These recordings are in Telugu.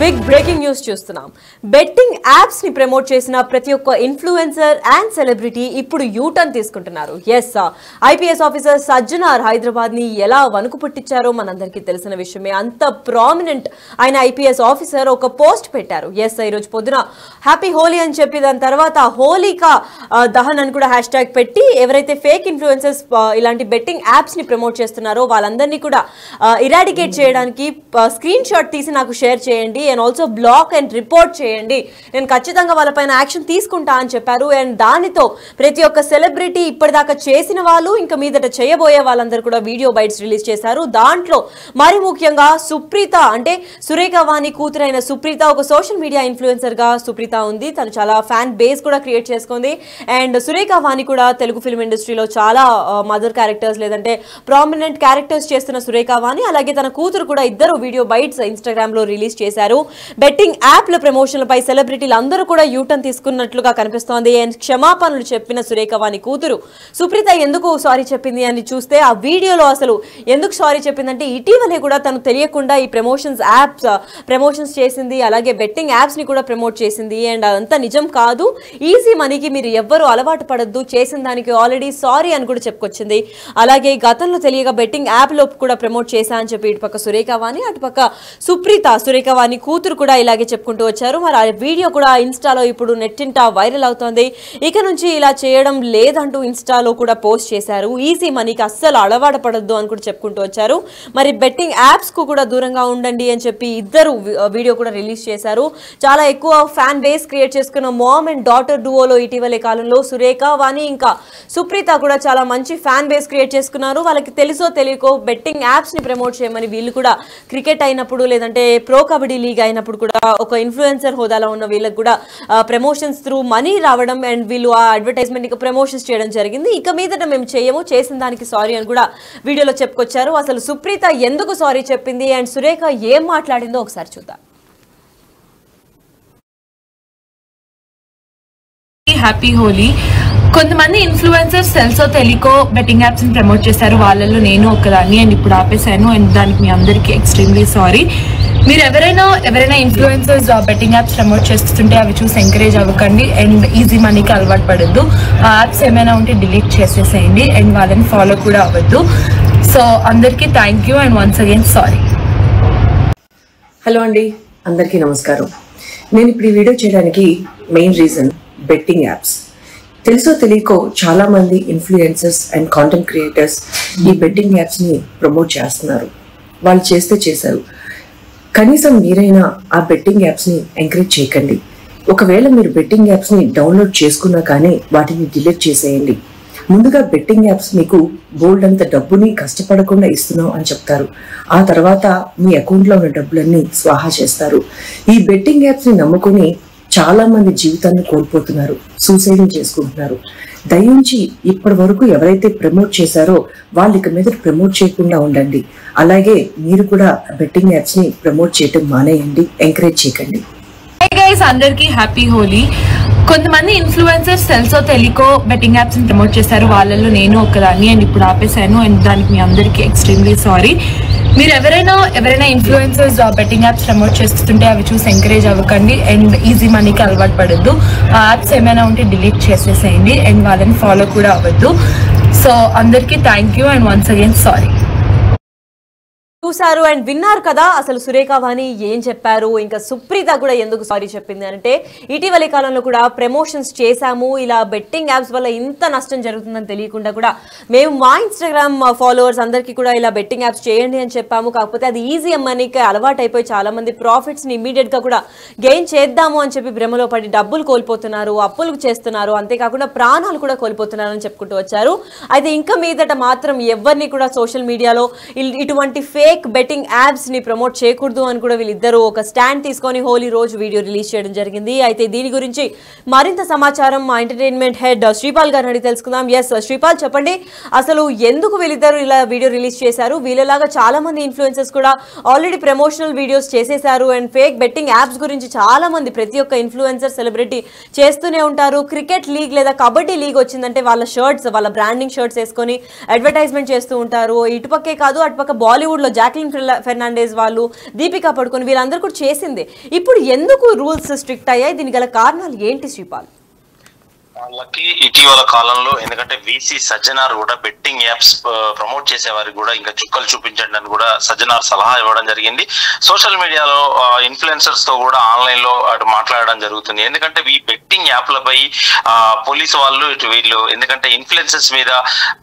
బిగ్ బ్రేకింగ్ న్యూస్ చూస్తున్నాం. బెట్టింగ్ యాప్స్ ని ప్రమోట్ చేసిన ప్రతి ఒక్క ఇన్ఫ్లుయెన్సర్ అండ్ సెలబ్రిటీ ఇప్పుడు యూటర్న్ తీసుకుంటున్నారు. ఐపీఎస్ ఆఫీసర్ సజ్జనార్ హైదరాబాద్ ని ఎలా వణుకు పుట్టించారో మనందరికీ తెలిసిన విషయమే. అంత ప్రామినెంట్ ఆయన ఐపీఎస్ ఆఫీసర్ ఒక పోస్ట్ పెట్టారు. ఈ రోజు పొద్దున హ్యాపీ హోలీ అని చెప్పి దాని తర్వాత హోలీకా దహన్ అని కూడా హ్యాష్ ట్యాగ్ పెట్టి ఎవరైతే ఫేక్ ఇన్ఫ్లుయెన్సర్స్ ఇలాంటి బెట్టింగ్ యాప్స్ ని ప్రమోట్ చేస్తున్నారో వాళ్ళందరినీ కూడా ఇరాడికేట్ చేయడానికి స్క్రీన్ షాట్ తీసి నాకు షేర్ చేయండి and also block and report చేయండి, నేను ఖచ్చితంగా వాళ్ళపైన యాక్షన్ తీసుకుంటా అని చెప్పారు. అండ్ దానితో ప్రతి ఒక్క సెలబ్రిటీ ఇప్పటిదాకా చేసిన వాళ్ళు ఇంకా మీదట చేయబోయే వాళ్ళందరూ కూడా వీడియో బైట్స్ రిలీజ్ చేశారు. దాంట్లో మరి ముఖ్యంగా సుప్రీత అంటే సురేఖ వాణి కూతురైన సుప్రీత ఒక సోషల్ మీడియా ఇన్ఫ్లుయెన్సర్ గా సుప్రీత ఉంది. తను చాలా ఫ్యాన్ బేస్ కూడా క్రియేట్ చేసుకుంది. అండ్ సురేఖ వాణి కూడా తెలుగు ఫిల్మ్ ఇండస్ట్రీలో చాలా మదర్ క్యారెక్టర్స్ లేదంటే ప్రామినెంట్ క్యారెక్టర్స్ చేస్తున్న సురేఖ వాణి, అలాగే తన కూతురు కూడా ఇద్దరు వీడియో బైట్స్ ఇన్స్టాగ్రామ్ లో రిలీజ్ చేశారు. బెట్టింగ్ యాప్ల ప్రమోషన్లపై సెలబ్రిటీలు అందరూ కూడా యూటర్న్ తీసుకున్నట్లుగా కనిపిస్తోంది. అండ్ క్షమాపణలు చెప్పిన సురేఖ వాణి కూతురు సుప్రీత ఎందుకు సారీ చెప్పింది అని చూస్తే ఆ వీడియోలో అసలు ఎందుకు సారీ చెప్పిందంటే ఇటీవలే కూడా తను తెలియకుండా ఈ ప్రమోషన్స్ చేసింది, అలాగే బెట్టింగ్ యాప్స్ ని కూడా ప్రమోట్ చేసింది. అండ్ అదంతా నిజం కాదు, ఈజీ మనీకి మీరు ఎవ్వరూ అలవాటు పడద్దు, చేసిన దానికి ఆల్రెడీ సారీ అని కూడా చెప్పుకొచ్చింది. అలాగే గతంలో తెలియక బెట్టింగ్ యాప్ లో కూడా ప్రమోట్ చేశా అని చెప్పి ఇటుపక్క సురేఖ వాణి అటుపక్క సురేఖ వాణి కూతురు కూడా ఇలాగే చెప్పుకుంటూ వచ్చారు. మరి ఆ వీడియో కూడా ఇన్స్టాలో ఇప్పుడు నెట్టింట వైరల్ అవుతోంది. ఇక నుంచి ఇలా చేయడం లేదంటూ ఇన్స్టాలో కూడా పోస్ట్ చేశారు. ఈజీ మనీకి అస్సలు అలవాటు పడద్దు అని కూడా చెప్పుకుంటూ వచ్చారు. మరి బెట్టింగ్ యాప్స్ కు కూడా దూరంగా ఉండండి అని చెప్పి ఇద్దరు వీడియో కూడా రిలీజ్ చేశారు. చాలా ఎక్కువ ఫ్యాన్ బేస్ క్రియేట్ చేసుకున్న మామ్ అండ్ డాటర్ డువోలో ఇటీవలే కాలంలో సురేఖ వాణి ఇంకా సుప్రీత కూడా చాలా మంచి ఫ్యాన్ బేస్ క్రియేట్ చేసుకున్నారు. వాళ్ళకి తెలుసో తెలియకో బెట్టింగ్ యాప్స్ ని ప్రమోట్ చేయమని వీళ్ళు కూడా క్రికెట్ అయినప్పుడు లేదంటే ప్రో కబడ్డీ లీగ్ అయినప్పుడు కూడా ఒక ఇన్ఫ్లుయెన్సర్ హోదాలో ఉన్న వీళ్ళకి కూడా ప్రమోషన్స్ త్రూ మనీ రావడం అండ్ వీళ్ళు ఆ అడ్వర్టైజ్మెంట్ ఇక ప్రమోషన్స్ చేయడం జరిగింది. ఇక మీదట మేము చేయము, చేసిన దానికి సారీ అని కూడా వీడియోలో చెప్పుకొచ్చారు. అసలు సుప్రీత ఎందుకు సారీ చెప్పింది అండ్ సురేఖ ఏం మాట్లాడిందో ఒకసారి చూద్దాం. హ్యాపీ హోలీ. కొంతమంది ఇన్ఫ్లుయెన్సర్స్ తెలుసో తెలియకో బెట్టింగ్ యాప్స్ ని ప్రమోట్ చేశారు, వాళ్ళల్లో నేను ఒకదాన్ని అండ్ ఇప్పుడు ఆపేశాను అండ్ దానికి మీ అందరికీ ఎక్స్ట్రీమ్లీ సారీ. మీరు ఎవరైనా ఇన్ఫ్లుయెన్సర్స్ బెట్టింగ్ యాప్స్ ప్రమోట్ చేస్తుంటే అవి చూసి ఎంకరేజ్ అవ్వకండి అండ్ ఈజీ మనీకి అలవాటు పడద్దు. ఆ యాప్స్ ఏమైనా ఉంటే డిలీట్ చేసేసేయండి అండ్ వాళ్ళని ఫాలో కూడా అవ్వద్దు. సో అందరికీ thank you and once again sorry. Hello అండి, అందరికీ నమస్కారం. నేను ఇప్పుడు ఈ వీడియో చేయడానికి మెయిన్ రీజన్ బెట్టింగ్ యాప్స్. తెలుసో తెలియకో చాలా మంది ఇన్ఫ్లుయెన్సర్స్ అండ్ కాంటెంట్ క్రియేటర్స్ ఈ బెట్టింగ్ యాప్స్ ని ప్రమోట్ చేస్తున్నారు. వాళ్ళు చేశారు. కనీసం మీరైనా ఆ బెట్టింగ్ యాప్స్ ని ఎంకరేజ్ చేయకండి. ఒకవేళ మీరు బెట్టింగ్ యాప్స్ ని డౌన్లోడ్ చేసుకున్నా కానీ వాటిని డిలీట్ చేసేయండి. ముందుగా బెట్టింగ్ యాప్స్ మీకు బోల్డ్ అంత డబ్బుని కష్టపడకుండా ఇస్తున్నాం అని చెప్తారు. ఆ తర్వాత మీ అకౌంట్ లో ఉన్న డబ్బులన్నీ స్వాహా చేస్తారు. ఈ బెట్టింగ్ యాప్స్ ని నమ్ముకుని చాలా మంది జీవితాన్ని కోల్పోతున్నారు, సూసైడ్ చేసుకుంటున్నారు. దయించి ఇప్పటి వరకు ఎవరైతే ప్రమోట్ చేశారో వాళ్ళు ఇక మీద ప్రమోట్ చేయకుండా ఉండండి. అలాగే మీరు కూడా బెట్టింగ్ యాప్స్ ని ప్రమోట్ చేయటం మానేయండి, ఎంకరేజ్ చేయకండి. అందరికీ హ్యాపీ హోలీ. కొంతమంది ఇన్ఫ్లుయెన్సర్స్ తెలుసో తెలియకో బెట్టింగ్ యాప్స్ ని ప్రమోట్ చేశారు, వాళ్ళల్లో నేను ఒకదాన్ని అండ్ ఇప్పుడు ఆపేశాను అండ్ దానికి మీ అందరికీ ఎక్స్ట్రీమ్లీ సారీ. మీరు ఎవరైనా ఇన్ఫ్లుయెన్సర్స్ బెట్టింగ్ యాప్స్ ప్రమోట్ చేస్తుంటే అవి చూసి ఎంకరేజ్ అవ్వకండి అండ్ ఈజీ మనీకి అలవాటు పడద్దు. ఆ యాప్స్ ఏమైనా ఉంటే డిలీట్ చేసేసేయండి అండ్ వాళ్ళని ఫాలో కూడా అవ్వద్దు. సో అందరికీ thank you and once again sorry. చూసారు అండ్ విన్నారు కదా అసలు సురేఖ వాణి ఏం చెప్పారు, ఇంకా సుప్రీత కూడా ఎందుకు సారీ చెప్పింది అంటే ఇటీవలి కాలంలో కూడా ప్రమోషన్స్ చేశాము, ఇలా బెట్టింగ్ యాప్స్ వల్ల ఇంత నష్టం జరుగుతుందని తెలియకుండా కూడా మేము మా ఇన్స్టాగ్రామ్ ఫాలోవర్స్ అందరికీ కూడా ఇలా బెట్టింగ్ యాప్స్ చేయండి అని చెప్పాము. కాకపోతే అది ఈజీ మనీకి అలవాటు అయిపోయి చాలా మంది ప్రాఫిట్స్ ని ఇమీడియట్ గా కూడా గెయిన్ చేద్దాము అని చెప్పి భ్రమలో పడి డబ్బులు కోల్పోతున్నారు, అప్పులు చేస్తున్నారు, అంతేకాకుండా ప్రాణాలు కూడా కోల్పోతున్నారు అని చెప్పుకుంటూ వచ్చారు. అయితే ఇంకా మీదట మాత్రం ఎవరిని కూడా సోషల్ మీడియాలో ఇటువంటి ఫేక్ బెట్టింగ్ యాప్స్ ని ప్రమోట్ చేయకూడదు అని కూడా వీళ్ళిద్దరూ ఒక స్టాండ్ తీసుకొని హోలీ రోజు వీడియో రిలీజ్ చేయడం జరిగింది. అయితే దీని గురించి మరింత సమాచారం మా ఎంటర్టైన్మెంట్ హెడ్ శ్రీపాల్ గారిని అడిగి తెలుసుకుందాం. శ్రీపాల్, చెప్పండి అసలు ఎందుకు వీళ్ళిద్దరు ఇలా వీడియో రిలీజ్ చేశారు? వీళ్ళలాగా చాలా మంది ఇన్ఫ్లుయెన్సర్స్ కూడా ఆల్రెడీ ప్రమోషనల్ వీడియోస్ చేసేశారు అండ్ ఫేక్ బెట్టింగ్ యాప్స్ గురించి చాలా మంది ప్రతి ఒక్క ఇన్ఫ్లుయెన్సర్ సెలబ్రిటీ చేస్తూనే ఉంటారు. క్రికెట్ లీగ్ లేదా కబడ్డీ లీగ్ వచ్చిందంటే వాళ్ళ బ్రాండింగ్ షర్ట్స్ వేసుకొని అడ్వర్టైజ్మెంట్ చేస్తూ ఉంటారు. ఇటుపక్కే కాదు అటుపక్క బాలీవుడ్ లో జాక్లిన్ ఫెర్నాండెస్ వాళ్ళు, దీపికా పడుకొని వీళ్ళందరూ కూడా చేసిందే. ఇప్పుడు ఎందుకు రూల్స్ స్ట్రిక్ట్ అయ్యాయి? దీనికి గల కారణాలు ఏంటి శ్రీపాల్? వాళ్ళకి ఇటీవల కాలంలో ఎందుకంటే వీసీ సజ్జనార్ కూడా బెట్టింగ్ యాప్స్ ప్రమోట్ చేసే వారికి కూడా ఇంకా చుక్కలు చూపించండి అని కూడా సజ్జనార్ సలహా ఇవ్వడం జరిగింది. సోషల్ మీడియాలో ఇన్ఫ్లుయెన్సర్స్ తో కూడా ఆన్లైన్ లో అటు మాట్లాడడం జరుగుతుంది. ఎందుకంటే ఈ బెట్టింగ్ యాప్లపై పోలీసు వాళ్ళు ఇటు వీళ్ళు ఎందుకంటే ఇన్ఫ్లుయెన్సర్స్ మీద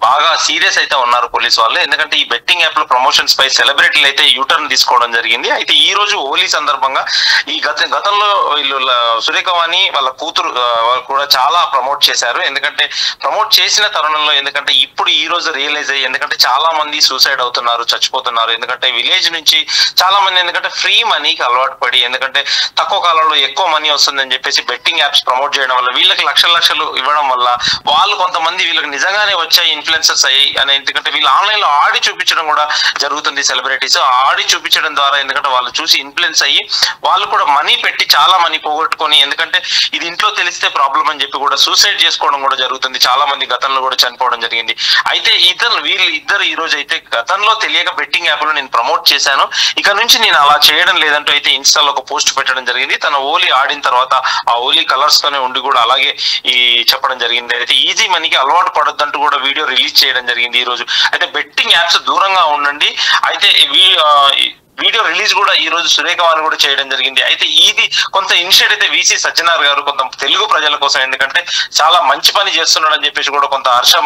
బాగా సీరియస్ అయితే ఉన్నారు పోలీసు వాళ్ళు. ఎందుకంటే ఈ బెట్టింగ్ యాప్ల ప్రమోషన్స్ పై సెలబ్రిటీలు అయితే యూటర్న్ తీసుకోవడం జరిగింది. అయితే ఈ రోజు హోలీ సందర్భంగా ఈ గతంలో వీళ్ళు సురేఖవాణి వాళ్ళ కూతురు కూడా చాలా ప్రమోట్ చేశారు. ఎందుకంటే ప్రమోట్ చేసిన తరుణంలో ఎందుకంటే ఇప్పుడు ఈ రోజు రియలైజ్ అయ్యి ఎందుకంటే చాలా మంది సూసైడ్ అవుతున్నారు, చచ్చిపోతున్నారు. ఎందుకంటే విలేజ్ నుంచి చాలా మంది ఎందుకంటే ఫ్రీ మనీకి అలవాటు పడి ఎందుకంటే తక్కువ కాలంలో ఎక్కువ మనీ వస్తుందని చెప్పేసి బెట్టింగ్ యాప్స్ ప్రమోట్ చేయడం వల్ల వీళ్ళకి లక్షలు ఇవ్వడం వల్ల వాళ్ళు కొంతమంది వీళ్ళకి నిజంగానే వచ్చాయి ఇన్ఫ్లుయెన్సర్స్ అయ్యి అని ఎందుకంటే వీళ్ళు ఆన్లైన్ లో ఆడి చూపించడం కూడా జరుగుతుంది. సెలబ్రిటీస్ ఆడి చూపించడం ద్వారా ఎందుకంటే వాళ్ళు చూసి ఇన్ఫ్లుయెన్స్ అయ్యి వాళ్ళు కూడా మనీ పెట్టి చాలా మనీ పోగొట్టుకొని ఎందుకంటే ఇది ఇంట్లో తెలిస్తే ప్రాబ్లం అని చెప్పి కూడా సూసైడ్ చేసుకోవడం కూడా జరుగుతుంది. చాలా మంది గతంలో కూడా చనిపోవడం జరిగింది. అయితే వీళ్ళిద్దరు ఈ రోజు అయితే గతంలో తెలియక బెట్టింగ్ యాప్ లో నేను ప్రమోట్ చేశాను, ఇక నుంచి నేను అలా చేయడం లేదంటూ అయితే ఇన్స్టాలో ఒక పోస్ట్ పెట్టడం జరిగింది. తన హోలీ ఆడిన తర్వాత ఆ హోలీ కలర్స్ తోనే ఉండి కూడా అలాగే ఈ చెప్పడం జరిగింది. అయితే ఈజీ మనీకి అలవాటు పడొద్దంటూ కూడా వీడియో రిలీజ్ చేయడం జరిగింది ఈ రోజు. అయితే బెట్టింగ్ యాప్స్ దూరంగా ఉండండి. అయితే వీడియో రిలీజ్ కూడా ఈ రోజు సురేఖవాణి కూడా చేయడం జరిగింది. అయితే ఇది కొంత ఇనిషియేట్ అయితే వీసీ సజ్జనార్ గారు కొంత తెలుగు ప్రజల కోసం ఎందుకంటే చాలా మంచి పని చేస్తున్నాడు అని చెప్పేసి కూడా కొంత హర్షం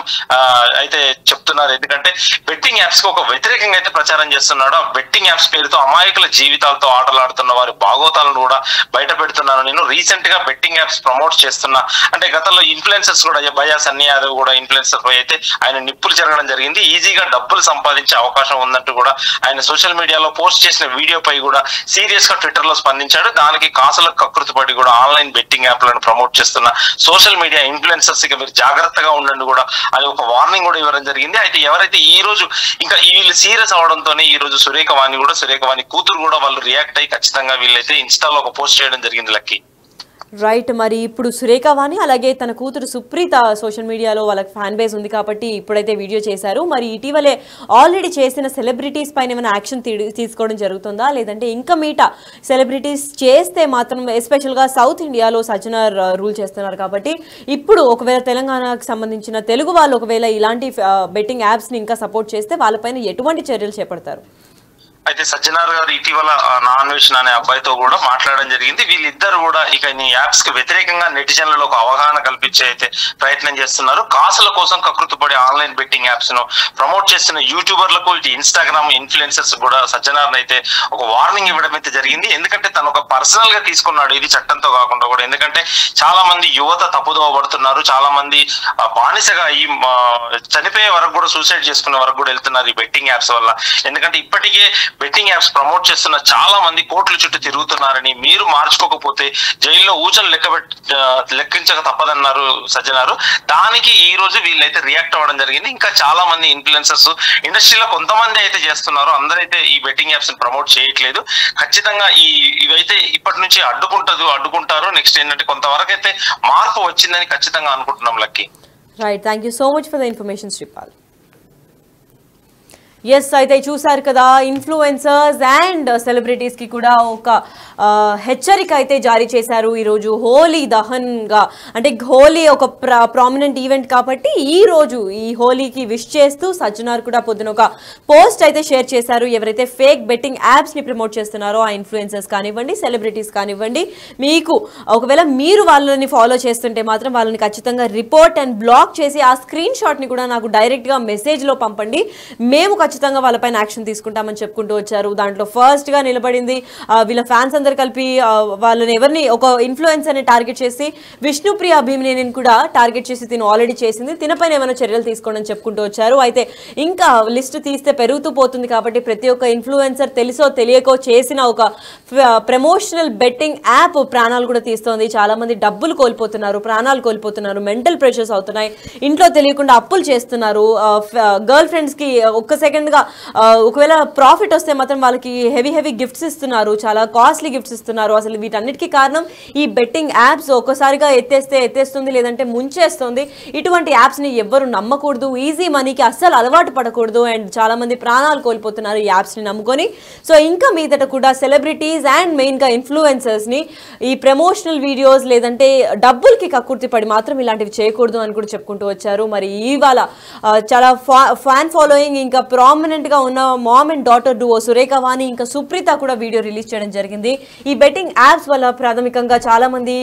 అయితే చెప్తున్నారు. ఎందుకంటే బెట్టింగ్ యాప్స్ కి ఒక వ్యతిరేకంగా అయితే ప్రచారం చేస్తున్నాడు. బెట్టింగ్ యాప్స్ పేరుతో అమాయకుల జీవితాలతో ఆటలాడుతున్న వారి భాగోతాలను కూడా బయట పెడుతున్నాను. నేను రీసెంట్ గా బెట్టింగ్ యాప్స్ ప్రమోట్ చేస్తున్నా అంటే గతంలో ఇన్ఫ్లుయెన్సర్స్ కూడా భయా సన్నీ యాదవ్ కూడా ఇన్ఫ్లుయెన్సర్ పై అయితే ఆయన నిప్పులు జరగడం జరిగింది. ఈజీగా డబ్బులు సంపాదించే అవకాశం ఉందంటూ కూడా ఆయన సోషల్ మీడియాలో పోస్ట్ చేసిన వీడియోపై కూడా సీరియస్ గా ట్విట్టర్ లో స్పందించాడు. దానికి కాసులకు కకృతిపడి కూడా ఆన్లైన్ బెట్టింగ్ యాప్లను ప్రమోట్ చేస్తున్న సోషల్ మీడియా ఇన్ఫ్లుయెన్సర్స్ కి మీరు జాగ్రత్తగా ఉండండి కూడా అని ఒక వార్నింగ్ కూడా ఇవ్వడం జరిగింది. అయితే ఎవరైతే ఈ రోజు ఇంకా వీళ్ళు సీరియస్ అవడంతోనే ఈ రోజు సురేఖవాణి కూతురు కూడా వాళ్ళు రియాక్ట్ అయ్యి ఖచ్చితంగా వీళ్ళైతే ఇన్స్టాలో ఒక పోస్ట్ చేయడం జరిగింది. Lucky right. మరి ఇప్పుడు సురేఖవాణి అలాగే తన కూతురు సుప్రీత సోషల్ మీడియాలో వాళ్ళకి ఫ్యాన్ బేస్ ఉంది కాబట్టి ఇప్పుడైతే వీడియో చేశారు. మరి ఇటీవలే ఆల్రెడీ చేసిన సెలబ్రిటీస్ పైన ఏమైనా యాక్షన్ తీసుకోవడం జరుగుతుందా, లేదంటే ఇంకా మీట సెలబ్రిటీస్ చేస్తే మాత్రం ఎస్పెషల్గా సౌత్ ఇండియాలో సజ్జనార్ రూల్ చేస్తున్నారు కాబట్టి ఇప్పుడు ఒకవేళ తెలంగాణకు సంబంధించిన తెలుగు వాళ్ళు ఒకవేళ ఇలాంటి బెట్టింగ్ యాప్స్ని ఇంకా సపోర్ట్ చేస్తే వాళ్ళపైన ఎటువంటి చర్యలు చేపడతారు? అయితే సజ్జనార్ గారు ఇటీవల నాన్వేషన్ అనే అబ్బాయితో కూడా మాట్లాడడం జరిగింది. వీళ్ళిద్దరు కూడా ఇక ఈ యాప్స్ కి వ్యతిరేకంగా నెటిజన్లలో ఒక అవగాహన కల్పించే అయితే ప్రయత్నం చేస్తున్నారు. కాసుల కోసం కకృతిపడి ఆన్లైన్ బెట్టింగ్ యాప్స్ ను ప్రమోట్ చేస్తున్న యూట్యూబర్లకు ఇటు ఇన్స్టాగ్రామ్ ఇన్ఫ్లుయెన్సర్స్ కూడా సజ్జనార్ అయితే ఒక వార్నింగ్ ఇవ్వడం అయితే జరిగింది. ఎందుకంటే తను ఒక పర్సనల్ గా తీసుకున్నాడు ఇది చట్టంతో కాకుండా కూడా. ఎందుకంటే చాలా మంది యువత తప్పుదోవ పడుతున్నారు, చాలా మంది బానిసగా ఈ చనిపోయే వరకు కూడా సూసైడ్ చేసుకునే వరకు కూడా వెళ్తున్నారు ఈ బెట్టింగ్ యాప్స్ వల్ల. ఎందుకంటే ఇప్పటికే బెట్టింగ్ యాప్స్ ప్రమోట్ చేస్తున్న చాలా మంది కోట్ల చుట్టూ తిరుగుతున్నారని, మీరు మార్చుకోకపోతే జైల్లో ఊచలు లెక్కించక తప్పదన్నారు సజ్జనారు. దానికి ఈ రోజు వీళ్ళైతే రియాక్ట్ అవ్వడం జరిగింది. ఇంకా చాలా మంది ఇన్ఫ్లుయెన్సర్స్ ఇండస్ట్రీలో కొంతమంది అయితే చేస్తున్నారు, అందరైతే ఈ బెట్టింగ్ యాప్స్ ప్రమోట్ చేయట్లేదు. ఖచ్చితంగా ఇవైతే ఇప్పటి నుంచి అడ్డుకుంటారు. నెక్స్ట్ ఏంటంటే కొంతవరకు అయితే మార్పు వచ్చిందని ఖచ్చితంగా అనుకుంటున్నాం. Lucky right. Thank you so much for the information Sripal. Yes, అయితే చూసారు కదా, ఇన్ఫ్లుయెన్సర్స్ అండ్ సెలబ్రిటీస్కి కూడా ఒక హెచ్చరిక అయితే జారీ చేశారు ఈరోజు హోలీ దహన్గా. అంటే హోలీ ఒక ప్రామినెంట్ ఈవెంట్ కాబట్టి ఈరోజు ఈ హోలీకి విష్ చేస్తూ సజ్జనార్ కూడా పొద్దున ఒక పోస్ట్ అయితే షేర్ చేశారు. ఎవరైతే ఫేక్ బెట్టింగ్ యాప్స్ని ప్రమోట్ చేస్తున్నారో ఆ ఇన్ఫ్లుయెన్సర్స్ కానివ్వండి, సెలబ్రిటీస్ కానివ్వండి, మీకు ఒకవేళ మీరు వాళ్ళని ఫాలో చేస్తుంటే మాత్రం వాళ్ళని ఖచ్చితంగా రిపోర్ట్ అండ్ బ్లాక్ చేసి ఆ స్క్రీన్ షాట్ని కూడా నాకు డైరెక్ట్గా మెసేజ్లో పంపండి, మేము ఖచ్చితంగా వాళ్ళపైన యాక్షన్ తీసుకుంటామని చెప్పుకుంటూ వచ్చారు. దాంట్లో ఫస్ట్గా నిలబడింది వీళ్ళ ఫ్యాన్స్ అందరు కలిపి వాళ్ళని ఎవరిని ఒక ఇన్ఫ్లుయెన్సర్ని టార్గెట్ చేసి విష్ణుప్రియ భీమినేనిని కూడా టార్గెట్ చేసి తిను ఆల్రెడీ చేసింది, తినపైన ఏమైనా చర్యలు తీసుకోండి అని చెప్పుకుంటూ వచ్చారు. అయితే ఇంకా లిస్ట్ తీస్తే పెరుగుతూ పోతుంది కాబట్టి ప్రతి ఒక్క ఇన్ఫ్లుయెన్సర్ తెలుసో తెలియకో చేసిన ఒక ప్రమోషనల్ బెట్టింగ్ యాప్ ప్రాణాలు కూడా తీస్తోంది. చాలా మంది డబ్బులు కోల్పోతున్నారు, ప్రాణాలు కోల్పోతున్నారు, మెంటల్ ప్రెషర్స్ అవుతున్నాయి, ఇంట్లో తెలియకుండా అప్పులు చేస్తున్నారు, గర్ల్ ఫ్రెండ్స్కి ఒక్క సెకండ్ సెకండ్ గా ఒకవేళ ప్రాఫిట్ వస్తే మాత్రం వాళ్ళకి హెవీ గిఫ్ట్స్ ఇస్తున్నారు, చాలా కాస్ట్లీ గిఫ్ట్స్ ఇస్తున్నారు. అసలు వీటన్నిటికీ కారణం ఈ బెట్టింగ్ యాప్స్. ఒక్కసారిగా ఎత్తేస్తుంది, లేదంటే ముంచేస్తుంది. ఇటువంటి యాప్స్ ని ఎవ్వరు నమ్మకూడదు, ఈజీ మనీకి అస్సలు అలవాటు పడకూడదు. అండ్ చాలా మంది ప్రాణాలు కోల్పోతున్నారు ఈ యాప్స్ ని నమ్ముకొని. సో ఇంకా మీదట కూడా సెలబ్రిటీస్ అండ్ మెయిన్ గా ఇన్ఫ్లుయెన్సర్స్ ని ఈ ప్రమోషనల్ వీడియోస్ లేదంటే డబ్బులకి కక్కుర్తి పడి మాత్రం ఇలాంటివి చేయకూడదు అని కూడా చెప్పుకుంటూ వచ్చారు. మరి ఇవాళ చాలా ఫ్యాన్ ఫాలోయింగ్ ఇంకా ప్రామినెంట్ గా ఉన్న మామ్ అండ్ డాటర్ డూఓ సురేఖ వాణి ఇంకా సుప్రీత కూడా వీడియో రిలీజ్ చేయడం జరిగింది. ఈ బెట్టింగ్ యాప్స్ వల్ల ప్రాథమికంగా చాలా మంది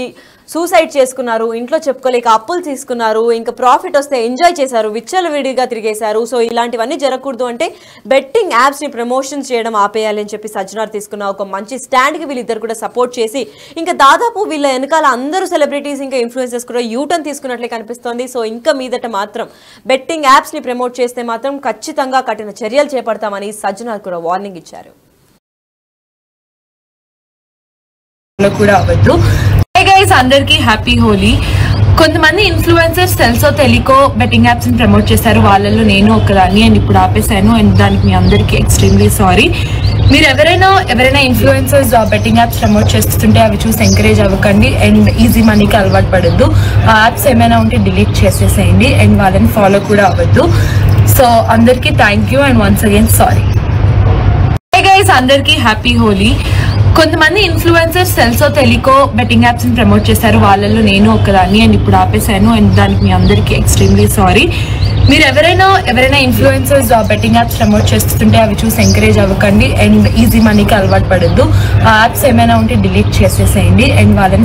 సూసైడ్ చేసుకున్నారు, ఇంట్లో చెప్పుకోలేక అప్పులు తీసుకున్నారు, ఇంకా ప్రాఫిట్ వస్తే ఎంజాయ్ చేశారు, విచ్చలవిడిగా తిరిగేశారు. సో ఇలాంటివన్నీ జరగకూడదు అంటే బెట్టింగ్ యాప్స్ ని ప్రమోషన్ చేయడం ఆపేయాలి అని చెప్పి సజ్జనార్ తీసుకున్న ఒక మంచి స్టాండ్ కి వీళ్ళిద్దరు కూడా సపోర్ట్ చేసి ఇంకా దాదాపు వీళ్ళ వెనకాల అందరూ సెలబ్రిటీస్ ఇంకా ఇన్ఫ్లుయెన్సర్స్ కూడా యూటర్న్ తీసుకున్నట్లే కనిపిస్తోంది. సో ఇంకా మీదట మాత్రం బెట్టింగ్ యాప్స్ ని ప్రమోట్ చేస్తే మాత్రం ఖచ్చితంగా కఠిన చర్యలు చేపడతామని సజ్జనార్ కూడా వార్నింగ్ ఇచ్చారు. అందరికీ హ్యాపీ హోలీ. కొంతమంది ఇన్ఫ్లుయెన్సర్స్ తెలుసో తెలియకో బెట్టింగ్ యాప్స్ ని ప్రమోట్ చేశారు, వాళ్ళల్లో నేను ఒకదాన్ని. అండ్ ఇప్పుడు ఆపేసాను అండ్ దానికి మీ అందరికీ ఎక్స్ట్రీమ్లీ సారీ. మీరు ఎవరైనా ఇన్ఫ్లుయెన్సర్స్ బెట్టింగ్ యాప్స్ ప్రమోట్ చేస్తుంటే అవి చూసి ఎంకరేజ్ అవ్వకండి అండ్ ఈజీ మనీకి అలవాటు పడద్దు. ఆ యాప్స్ ఏమైనా ఉంటే డిలీట్ చేసేసేయండి అండ్ వాళ్ళని ఫాలో కూడా అవ్వద్దు. సో అందరికీ thank you and once again sorry. అందరికీ హ్యాపీ హోలీ. కొంతమంది ఇన్ఫ్లుయెన్సర్స్ తెలుసో తెలియకో బెట్టింగ్ యాప్స్ ని ప్రమోట్ చేశారు, వాళ్ళల్లో నేను ఒకదాన్ని. అండ్ ఇప్పుడు ఆపేసాను అండ్ దానికి మీ అందరికీ ఎక్స్ట్రీమ్లీ సారీ. మీరు ఎవరైనా ఇన్ఫ్లుయెన్సర్స్ బెట్టింగ్ యాప్స్ ప్రమోట్ చేస్తుంటే అవి చూసి ఎంకరేజ్ అవ్వకండి అండ్ ఈజీ మనీకి అలవాటు పడద్దు. ఆ యాప్స్ ఏమైనా ఉంటే డిలీట్ చేసేసేయండి అండ్ వాళ్ళని